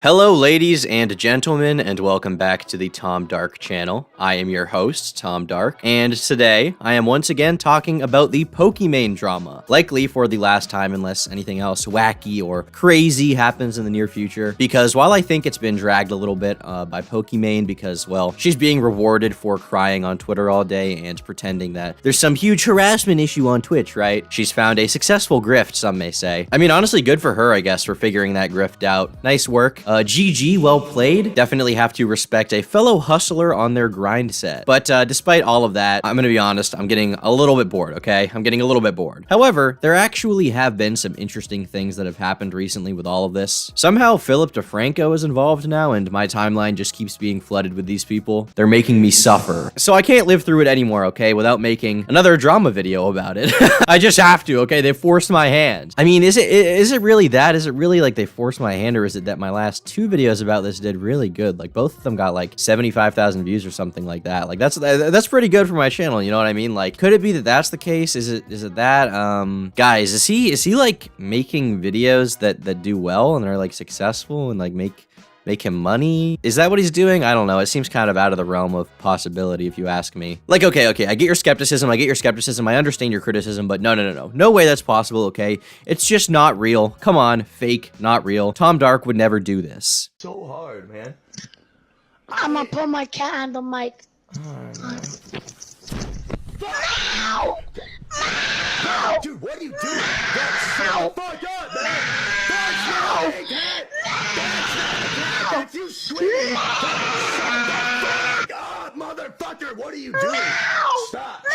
Hello, ladies and gentlemen, and welcome back to the Tom Dark channel. I am your host, Tom Dark, and today I am once again talking about the Pokimane drama, likely for the last time unless anything else wacky or crazy happens in the near future, because while I think it's been dragged a little bit by Pokimane because, well, she's being rewarded for crying on Twitter all day and pretending that there's some huge harassment issue on Twitch, right? She's found a successful grift, some may say. I mean, honestly, good for her, I guess, for figuring that grift out. Nice work. GG, well played. Definitely have to respect a fellow hustler on their grind set. But despite all of that, I'm gonna be honest, I'm getting a little bit bored, okay? I'm getting a little bit bored. However, there actually have been some interesting things that have happened recently with all of this. Somehow, DeFranco is involved now, and my timeline just keeps being flooded with these people. They're making me suffer. So I can't live through it anymore, okay, without making another drama video about it. I just have to, okay? They forced my hand. I mean, is it really that? Is it really like they forced my hand, or is it that my last two videos about this did really good? Like, both of them got like 75,000 views or something like that. Like, that's pretty good for my channel, you know what I mean? Like, could it be that that's the case? Is it that? Guys, is he like making videos that do well and are like successful and like make him money? Is that what he's doing? I don't know. It seems kind of out of the realm of possibility, if you ask me. Like, okay, I get your skepticism. I understand your criticism, but no. No way that's possible, okay? It's just not real. Come on, fake, not real. Tom Dark would never do this. So hard, man. I'm gonna put my cat on the mic. No! Dude, what are you doing? That's so fucked up, man! That's not a cat! That's not a cat! If you scream, shut the fuck up, motherfucker! What are you doing? Stop!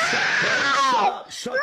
Shut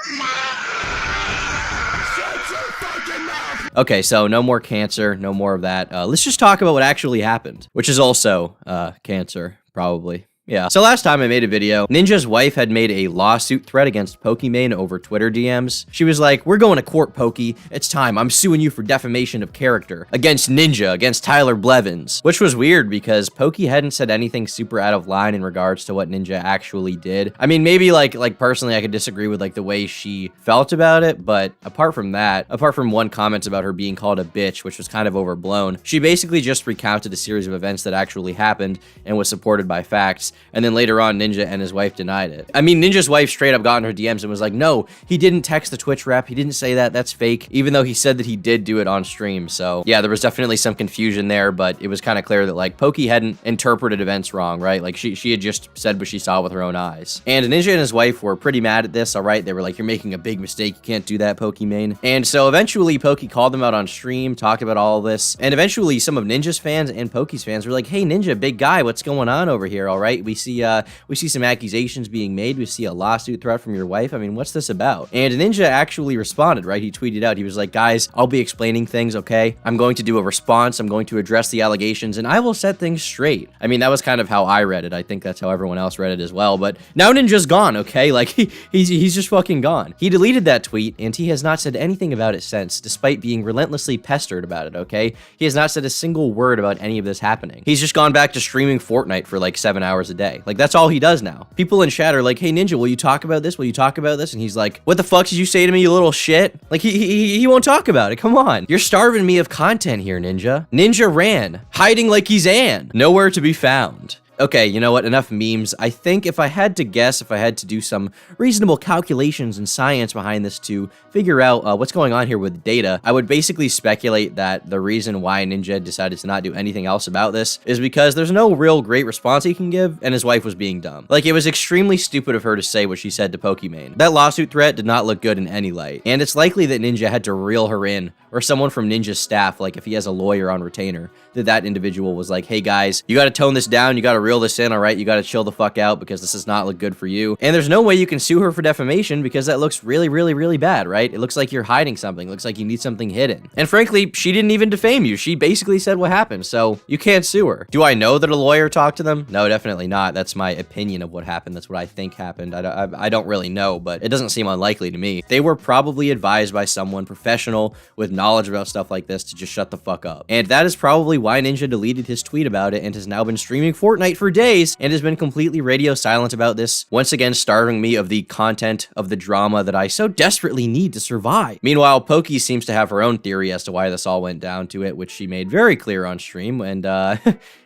your fucking mouth! Okay, so no more cancer, no more of that. Let's just talk about what actually happened, which is also cancer, probably. Yeah. So last time I made a video, Ninja's wife had made a lawsuit threat against Pokimane over Twitter DMs. She was like, "We're going to court, Poki. It's time. I'm suing you for defamation of character against Ninja, against Tyler Blevins." Which was weird because Poki hadn't said anything super out of line in regards to what Ninja actually did. I mean, maybe like personally I could disagree with like the way she felt about it, but apart from that, apart from one comment about her being called a bitch, which was kind of overblown, she basically just recounted a series of events that actually happened and was supported by facts. And then later on, Ninja and his wife denied it. I mean, Ninja's wife straight up got in her DMs and was like, "No, he didn't text the Twitch rep. He didn't say that. That's fake." Even though he said that he did do it on stream. So yeah, there was definitely some confusion there, but it was kind of clear that like Poki hadn't interpreted events wrong, right? Like she had just said what she saw with her own eyes. And Ninja and his wife were pretty mad at this, all right? They were like, "You're making a big mistake. You can't do that, Pokimane." And so eventually Poki called them out on stream, talked about all of this. And eventually some of Ninja's fans and Poki's fans were like, "Hey Ninja, big guy, what's going on over here? All right, we see some accusations being made. We see a lawsuit threat from your wife. I mean, what's this about?" And Ninja actually responded, right? He tweeted out, he was like, "Guys, I'll be explaining things, okay? I'm going to do a response. I'm going to address the allegations, and I will set things straight." I mean, that was kind of how I read it. I think that's how everyone else read it as well. But now Ninja's gone, okay? Like, he's just fucking gone. He deleted that tweet, and he has not said anything about it since, despite being relentlessly pestered about it, okay? He has not said a single word about any of this happening. He's just gone back to streaming Fortnite for like 7 hours a day. Like, that's all he does now. People in chat are like, "Hey Ninja, will you talk about this? Will you talk about this?" And he's like, "What the fuck did you say to me, you little shit?" Like, he won't talk about it. Come on. You're starving me of content here, Ninja. Ninja ran, hiding like he's Ann. Nowhere to be found. Okay, you know what? Enough memes. I think if I had to guess, if I had to do some reasonable calculations and science behind this to figure out what's going on here with data, I would basically speculate that the reason why Ninja decided to not do anything else about this is because there's no real great response he can give, and his wife was being dumb. Like, it was extremely stupid of her to say what she said to Pokimane. That lawsuit threat did not look good in any light, and it's likely that Ninja had to reel her in, or someone from Ninja's staff, like if he has a lawyer on retainer, that individual was like, "Hey guys, you gotta tone this down, you gotta reel this in, all right? You gotta chill the fuck out because this does not look good for you." And there's no way you can sue her for defamation because that looks really bad, right? It looks like you're hiding something. It looks like you need something hidden. And frankly, she didn't even defame you. She basically said what happened, so you can't sue her. Do I know that a lawyer talked to them? No, definitely not. That's my opinion of what happened. That's what I think happened. I don't really know, but it doesn't seem unlikely to me. They were probably advised by someone professional with knowledge about stuff like this to just shut the fuck up. And that is probably why Ninja deleted his tweet about it and has now been streaming Fortnite for days and has been completely radio silent about this, once again starving me of the content of the drama that I so desperately need to survive. Meanwhile, Pokey seems to have her own theory as to why this all went down to it, which she made very clear on stream, and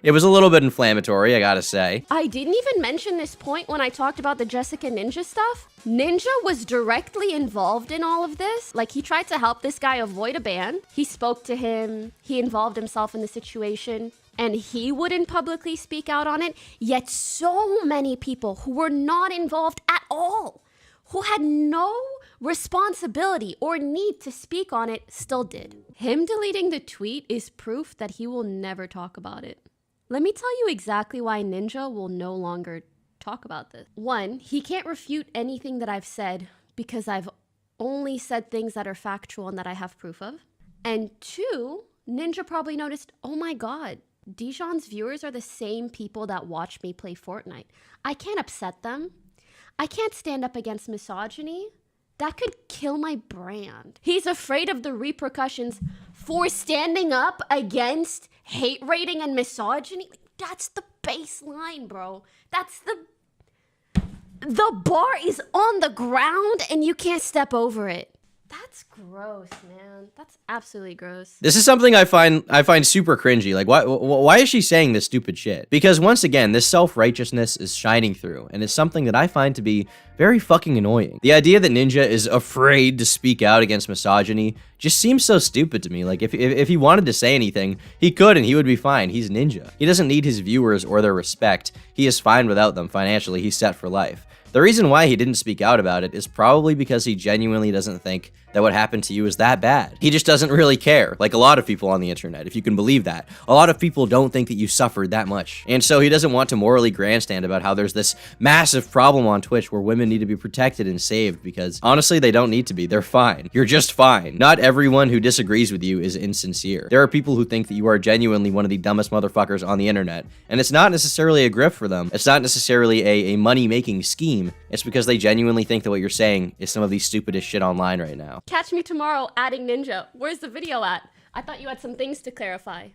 it was a little bit inflammatory, I gotta say. I didn't even mention this point when I talked about the Jessica Ninja stuff. Ninja was directly involved in all of this. Like, he tried to help this guy avoid a ban. He spoke to him. He involved himself in the situation. And he wouldn't publicly speak out on it. Yet so many people who were not involved at all, who had no responsibility or need to speak on it, still did. Him deleting the tweet is proof that he will never talk about it. Let me tell you exactly why Ninja will no longer talk about this. 1, he can't refute anything that I've said because I've only said things that are factual and that I have proof of. And 2, Ninja probably noticed, oh my God, Dijon's viewers are the same people that watch me play Fortnite. I can't upset them. I can't stand up against misogyny. That could kill my brand. He's afraid of the repercussions for standing up against hate rating and misogyny. That's the baseline, bro. That's the bar is on the ground and you can't step over it. That's gross, man. That's absolutely gross. This is something I find super cringy. Like, why is she saying this stupid shit? Because once again, this self-righteousness is shining through, and it's something that I find to be very fucking annoying. The idea that Ninja is afraid to speak out against misogyny just seems so stupid to me. Like, if he wanted to say anything, he could and he would be fine. He's Ninja. He doesn't need his viewers or their respect. He is fine without them. Financially, he's set for life. The reason why he didn't speak out about it is probably because he genuinely doesn't think that what happened to you is that bad. He just doesn't really care, like a lot of people on the internet, if you can believe that. A lot of people don't think that you suffered that much. And so he doesn't want to morally grandstand about how there's this massive problem on Twitch where women need to be protected and saved, because honestly, they don't need to be. They're fine. You're just fine. Not everyone who disagrees with you is insincere. There are people who think that you are genuinely one of the dumbest motherfuckers on the internet, and it's not necessarily a grift for them. It's not necessarily a money-making scheme. It's because they genuinely think that what you're saying is some of the stupidest shit online right now. Catch me tomorrow adding Ninja. Where's the video at? I thought you had some things to clarify.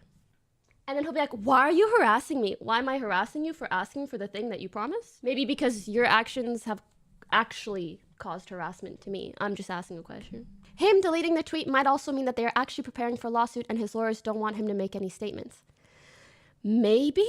And then he'll be like, why are you harassing me? Why am I harassing you for asking for the thing that you promised? Maybe because your actions have actually caused harassment to me. I'm just asking a question. Him deleting the tweet might also mean that they are actually preparing for a lawsuit and his lawyers don't want him to make any statements. Maybe?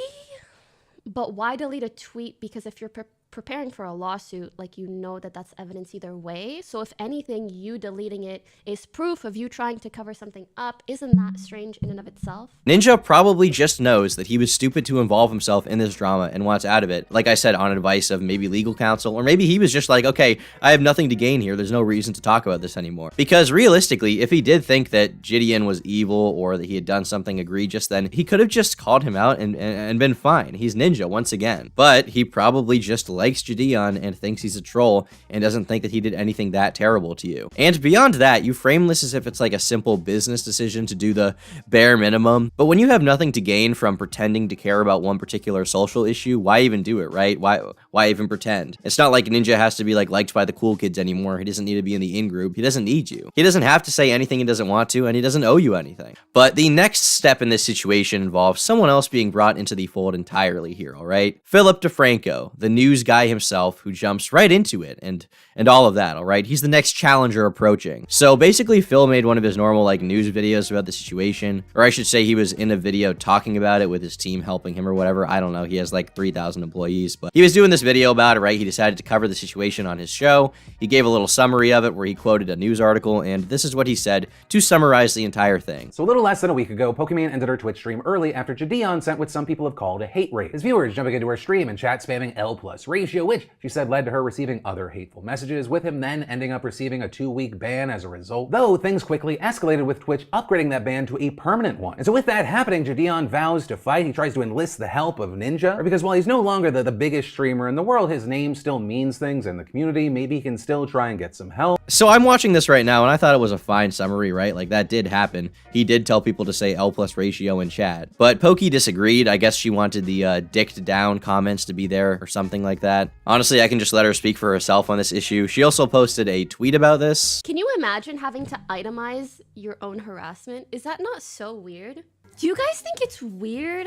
But why delete a tweet? Because if you're preparing for a lawsuit, like, you know that that's evidence either way. So if anything, you deleting it is proof of you trying to cover something up. Isn't that strange in and of itself? Ninja probably just knows that he was stupid to involve himself in this drama and wants out of it. Like I said, on advice of maybe legal counsel, or maybe he was just like, okay, I have nothing to gain here. There's no reason to talk about this anymore. Because realistically, if he did think that Gideon was evil or that he had done something egregious, then he could have just called him out and been fine. He's Ninja once again. But he probably just likes Gideon and thinks he's a troll and doesn't think that he did anything that terrible to you. And beyond that, you frame this as if it's like a simple business decision to do the bare minimum. But when you have nothing to gain from pretending to care about one particular social issue, why even do it, right? Why even pretend? It's not like Ninja has to be like liked by the cool kids anymore. He doesn't need to be in the in-group. He doesn't need you. He doesn't have to say anything he doesn't want to, and he doesn't owe you anything. But the next step in this situation involves someone else being brought into the fold entirely here, all right? Philip DeFranco, the news guy himself, who jumps right into it and all of that, all right? He's the next challenger approaching. So basically, Phil made one of his normal like news videos about the situation, or I should say he was in a video talking about it with his team helping him or whatever. I don't know. He has like 3,000 employees, but he was doing this video about it, right? He decided to cover the situation on his show. He gave a little summary of it where he quoted a news article, and this is what he said to summarize the entire thing. So a little less than a week ago, Pokimane ended her Twitch stream early after Gideon sent what some people have called a hate raid. His viewers jumping into her stream and chat spamming L+ ratio, which she said led to her receiving other hateful messages, with him then ending up receiving a 2-week ban as a result, though things quickly escalated with Twitch upgrading that ban to a permanent one. And so with that happening, Gideon vows to fight. He tries to enlist the help of Ninja, because while he's no longer the biggest streamer in the world, his name still means things in the community. Maybe he can still try and get some help. So I'm watching this right now, and I thought it was a fine summary, right? Like, that did happen. He did tell people to say L+ ratio in chat. But Pokey disagreed. I guess she wanted the dicked down comments to be there or something like that. that. Honestly, I can just let her speak for herself on this issue. She also posted a tweet about this. Can you imagine having to itemize your own harassment? Is that not so weird? Do you guys think it's weird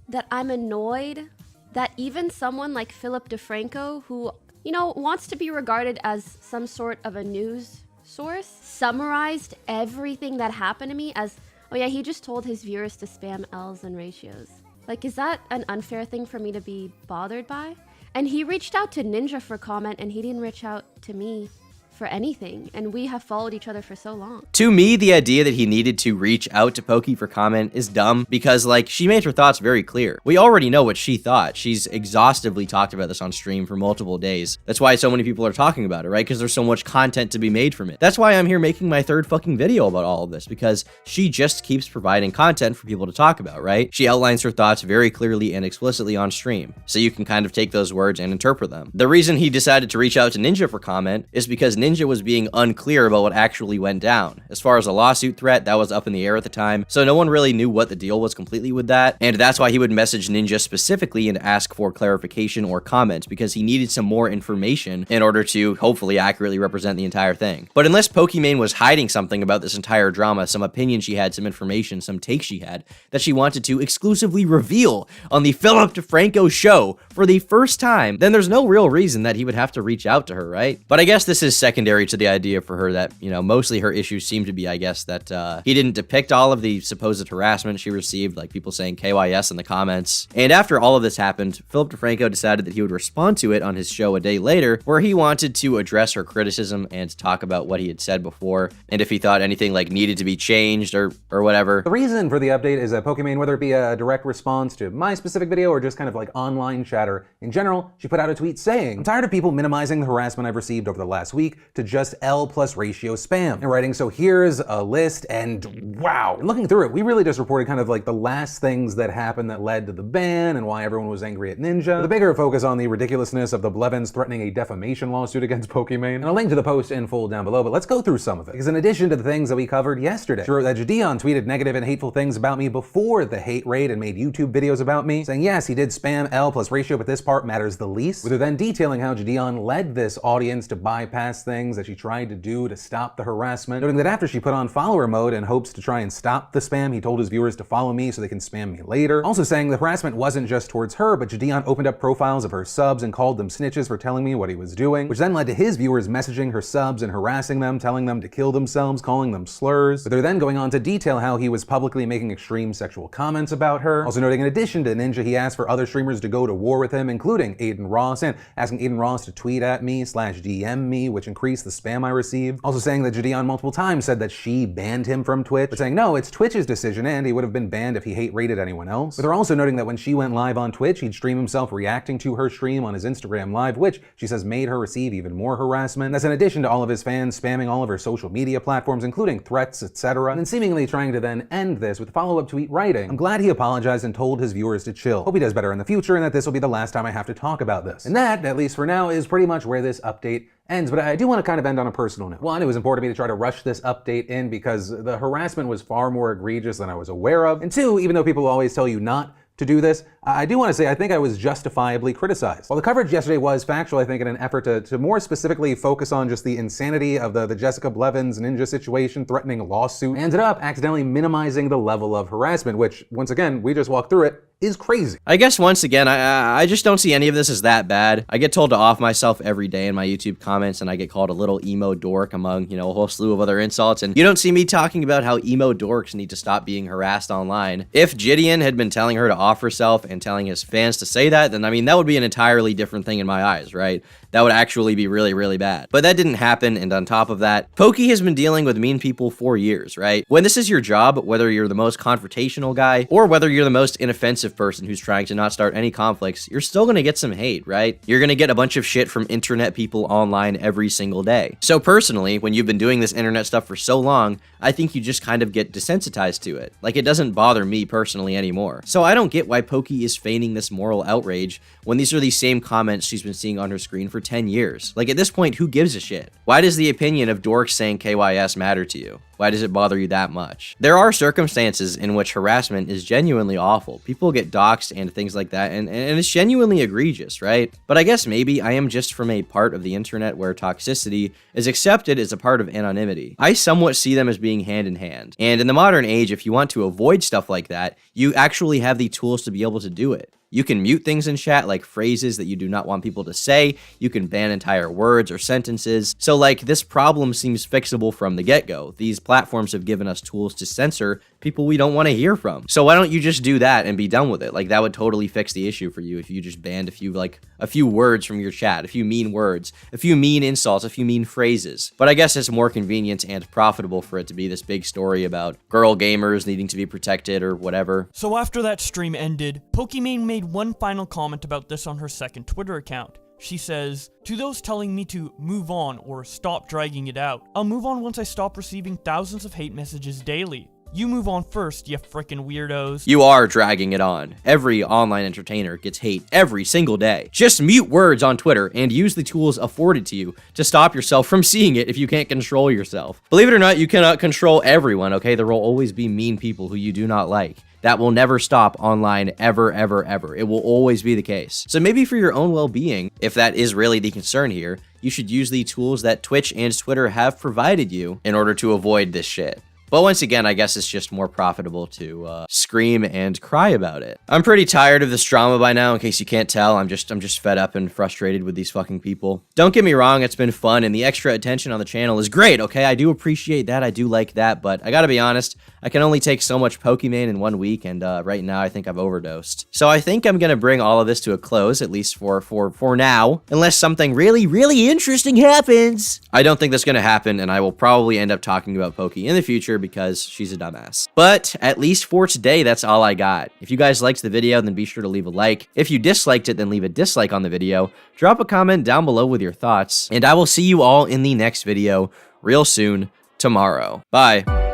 that I'm annoyed that even someone like DeFranco, who, you know, wants to be regarded as some sort of a news source, summarized everything that happened to me as, oh yeah, he just told his viewers to spam L's and ratios. Like, is that an unfair thing for me to be bothered by? And he reached out to Ninja for comment, and he didn't reach out to me for anything, and we have followed each other for so long. To me, the idea that he needed to reach out to Poki for comment is dumb because, like, she made her thoughts very clear. We already know what she thought. She's exhaustively talked about this on stream for multiple days. That's why so many people are talking about it, right? Because there's so much content to be made from it. That's why I'm here making my third fucking video about all of this, because she just keeps providing content for people to talk about, right? She outlines her thoughts very clearly and explicitly on stream, so you can kind of take those words and interpret them. The reason he decided to reach out to Ninja for comment is because Ninja was being unclear about what actually went down. As far as a lawsuit threat, that was up in the air at the time, so no one really knew what the deal was completely with that, and that's why he would message Ninja specifically and ask for clarification or comment, because he needed some more information in order to hopefully accurately represent the entire thing. But unless Pokimane was hiding something about this entire drama, some opinion she had, some information, some take she had, that she wanted to exclusively reveal on the DeFranco show for the first time, then there's no real reason that he would have to reach out to her, right? But I guess this is secondary to the idea for her that, you know, mostly her issues seem to be, I guess, that he didn't depict all of the supposed harassment she received, like people saying KYS in the comments. And after all of this happened, DeFranco decided that he would respond to it on his show a day later, where he wanted to address her criticism and talk about what he had said before, and if he thought anything like needed to be changed or whatever. The reason for the update is that Pokimane, whether it be a direct response to my specific video or just kind of like online chatter in general, she put out a tweet saying, "I'm tired of people minimizing the harassment I've received over the last week to just L plus ratio spam," and writing, "So here's a list," and wow. And looking through it, we really just reported kind of like the last things that happened that led to the ban and why everyone was angry at Ninja. The bigger focus on the ridiculousness of the Blevins threatening a defamation lawsuit against Pokimane. And I'll link to the post in full down below, but let's go through some of it. Because in addition to the things that we covered yesterday, she wrote that Jadion tweeted negative and hateful things about me before the hate raid and made YouTube videos about me, saying yes, he did spam L plus ratio, but this part matters the least. With her then detailing how Jadion led this audience to bypass things that she tried to do to stop the harassment, noting that after she put on follower mode in hopes to try and stop the spam, he told his viewers to follow me so they can spam me later. Also saying the harassment wasn't just towards her, but Jadion opened up profiles of her subs and called them snitches for telling me what he was doing, which then led to his viewers messaging her subs and harassing them, telling them to kill themselves, calling them slurs. But they're then going on to detail how he was publicly making extreme sexual comments about her. Also noting in addition to Ninja, he asked for other streamers to go to war with him, including Aiden Ross, and asking Aiden Ross to tweet at me / DM me, which increased the spam I received. Also saying that Jadion multiple times said that she banned him from Twitch, but saying no, it's Twitch's decision and he would have been banned if he hate rated anyone else. But they're also noting that when she went live on Twitch, he'd stream himself reacting to her stream on his Instagram live, which she says made her receive even more harassment. That's in addition to all of his fans spamming all of her social media platforms, including threats, etc. And then seemingly trying to then end this with a follow-up tweet writing, "I'm glad he apologized and told his viewers to chill. Hope he does better in the future and that this will be the last time I have to talk about this." And that, at least for now, is pretty much where this update ends, but I do want to kind of end on a personal note. One, it was important to me to try to rush this update in because the harassment was far more egregious than I was aware of. And two, even though people always tell you not to do this, I do want to say I think I was justifiably criticized. While the coverage yesterday was factual, I think in an effort to more specifically focus on just the insanity of the Jessica Blevins Ninja situation threatening lawsuit, I ended up accidentally minimizing the level of harassment, which, once again, we just walked through it, is crazy. I guess once again, I just don't see any of this as that bad. I get told to off myself every day in my YouTube comments, and I get called a little emo dork among, you know, a whole slew of other insults, and you don't see me talking about how emo dorks need to stop being harassed online. If Jadion had been telling her to off herself and telling his fans to say that, then I mean, that would be an entirely different thing in my eyes, right? That would actually be really, really bad. But that didn't happen, and on top of that, Poki has been dealing with mean people for years, right? When this is your job, whether you're the most confrontational guy or whether you're the most inoffensive person who's trying to not start any conflicts, you're still gonna get some hate, right? You're gonna get a bunch of shit from internet people online every single day. So personally, when you've been doing this internet stuff for so long, I think you just kind of get desensitized to it. Like, it doesn't bother me personally anymore. So I don't get why Poki is feigning this moral outrage when these are the same comments she's been seeing on her screen for 10 years. Like, at this point, who gives a shit? Why does the opinion of dorks saying KYS matter to you? Why does it bother you that much? There are circumstances in which harassment is genuinely awful. People get doxxed and things like that, and it's genuinely egregious, right? But I guess maybe I am just from a part of the internet where toxicity is accepted as a part of anonymity. I somewhat see them as being hand in hand. And in the modern age, if you want to avoid stuff like that, you actually have the tools to be able to do it. You can mute things in chat, like phrases that you do not want people to say. You can ban entire words or sentences. So like, this problem seems fixable from the get-go. These platforms have given us tools to censor people we don't want to hear from. So why don't you just do that and be done with it? Like, that would totally fix the issue for you if you just banned a few words from your chat, a few mean words, a few mean insults, a few mean phrases. But I guess it's more convenient and profitable for it to be this big story about girl gamers needing to be protected or whatever. So after that stream ended, Pokimane made one final comment about this on her second Twitter account. She says, "To those telling me to move on or stop dragging it out, I'll move on once I stop receiving thousands of hate messages daily. You move on first, you frickin' weirdos." You are dragging it on. Every online entertainer gets hate every single day. Just mute words on Twitter and use the tools afforded to you to stop yourself from seeing it if you can't control yourself. Believe it or not, you cannot control everyone, okay? There will always be mean people who you do not like. That will never stop online, ever, ever, ever. It will always be the case. So maybe for your own well-being, if that is really the concern here, you should use the tools that Twitch and Twitter have provided you in order to avoid this shit. But once again, I guess it's just more profitable to scream and cry about it. I'm pretty tired of this drama by now, in case you can't tell. I'm just fed up and frustrated with these fucking people. Don't get me wrong, it's been fun, and the extra attention on the channel is great, okay? I do appreciate that, I do like that, but I gotta be honest, I can only take so much Pokimane in 1 week, and right now I think I've overdosed. So I think I'm gonna bring all of this to a close, at least for now, unless something really interesting happens. I don't think that's gonna happen, and I will probably end up talking about Poki in the future because she's a dumbass. But at least for today, that's all I got. If you guys liked the video, then be sure to leave a like. If you disliked it, then leave a dislike on the video. Drop a comment down below with your thoughts, and I will see you all in the next video real soon tomorrow. Bye.